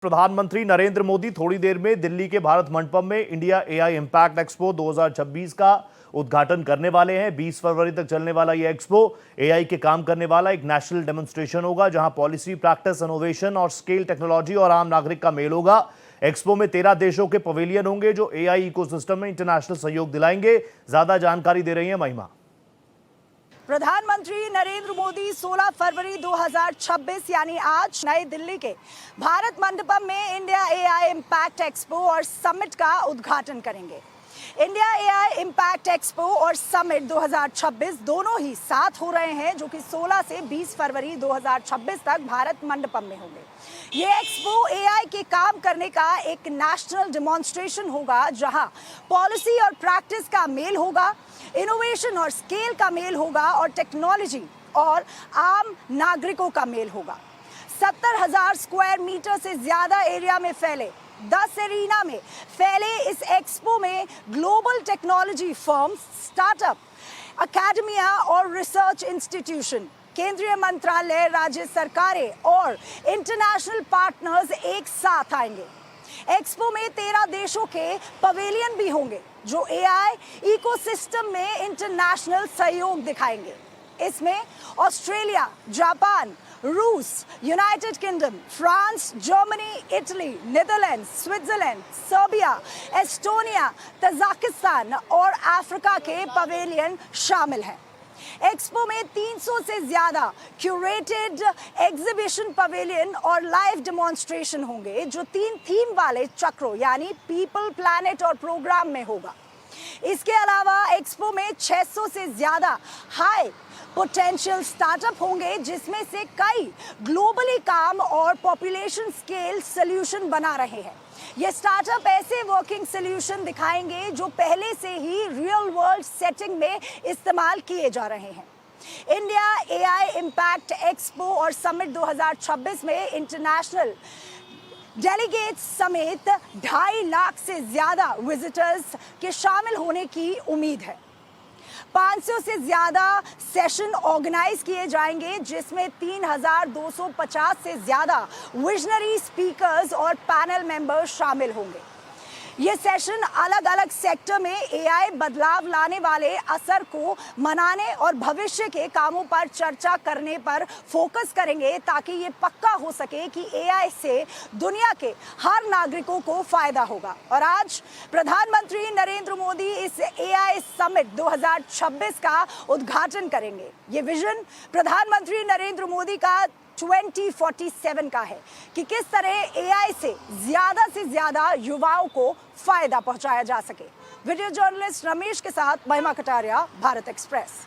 प्रधानमंत्री नरेंद्र मोदी थोड़ी देर में दिल्ली के भारत मंडपम में इंडिया एआई इंपैक्ट एक्सपो 2026 का उद्घाटन करने वाले हैं। 20 फरवरी तक चलने वाला यह एक्सपो एआई के काम करने वाला एक नेशनल डेमोन्स्ट्रेशन होगा, जहां पॉलिसी, प्रैक्टिस, इनोवेशन और स्केल टेक्नोलॉजी और आम नागरिक का मेल होगा। एक्सपो में 13 देशों के पवेलियन होंगे जो एआई इकोसिस्टम में इंटरनेशनल सहयोग दिलाएंगे। ज्यादा जानकारी दे रही है महिमा। प्रधानमंत्री नरेंद्र मोदी 16 फरवरी 2026 यानी आज नई दिल्ली के भारत मंडपम में इंडिया एआई इंपैक्ट एक्सपो और समिट का उद्घाटन करेंगे। इंडिया एआई इंपैक्ट एक्सपो और समिट 2026 दोनों ही साथ हो रहे हैं, जो कि 16 से 20 फरवरी 2026 तक भारत मंडपम में होंगे। ये एक्सपो एआई के काम करने का एक नेशनल डेमोन्स्ट्रेशन होगा, जहां पॉलिसी और प्रैक्टिस का मेल होगा, इनोवेशन और स्केल का मेल होगा और टेक्नोलॉजी और आम नागरिकों का मेल होगा। 70,000 स्क्वायर मीटर से ज्यादा एरिया में फैले 10 एरिना में फैले इस एक्सपो में global technology firm, startup, academia और रिसर्च इंस्टीट्यूशन, केंद्रीय मंत्रालय, राज्य सरकारें और इंटरनेशनल पार्टनर्स एक साथ आएंगे। एक्सपो में 13 देशों के पवेलियन भी होंगे जो एआई इकोसिस्टम में इंटरनेशनल सहयोग दिखाएंगे। इसमें ऑस्ट्रेलिया, जापान, रूस, United Kingdom, France, Germany, Italy, Netherlands, Switzerland, Serbia, Estonia, Tajikistan और अफ्रीका के पवेलियन शामिल हैं। एक्सपो में 300 से ज्यादा क्यूरेटेड एग्जीबिशन पवेलियन और लाइव डेमोन्स्ट्रेशन होंगे, जो 3 थीम वाले चक्रों यानी पीपल, प्लैनेट और प्रोग्राम में होगा। इसके अलावा एक्सपो में 600 से ज्यादा हाई पोटेंशियल स्टार्टअप होंगे, जिसमें से कई ग्लोबली काम और पॉपुलेशन स्केल सॉल्यूशन बना रहे हैं। ये स्टार्टअप ऐसे वर्किंग सॉल्यूशन दिखाएंगे जो पहले से ही रियल वर्ल्ड सेटिंग में इस्तेमाल किए जा रहे हैं। इंडिया एआई इंपैक्ट एक्सपो और समिट 2026 में इंटरनेशनल डेलीगेट्स समेत 2.5 लाख से ज्यादा विजिटर्स के शामिल होने की उम्मीद है। 500 से ज्यादा सेशन ऑर्गेनाइज किए जाएंगे, जिसमें 3,250 से ज्यादा विजनरी स्पीकर्स और पैनल मेंबर्स शामिल होंगे। ये सेशन अलग अलग सेक्टर में एआई बदलाव लाने वाले असर को मनाने और भविष्य के कामों पर चर्चा करने पर फोकस करेंगे, ताकि ये पक्का हो सके कि एआई से दुनिया के हर नागरिकों को फायदा होगा। और आज प्रधानमंत्री नरेंद्र मोदी इस एआई समिट 2026 का उद्घाटन करेंगे। ये विजन प्रधानमंत्री नरेंद्र मोदी का 2047 का है कि किस तरह एआई से ज्यादा युवाओं को फायदा पहुंचाया जा सके। वीडियो जर्नलिस्ट रमेश के साथ महिमा कटारिया, भारत एक्सप्रेस।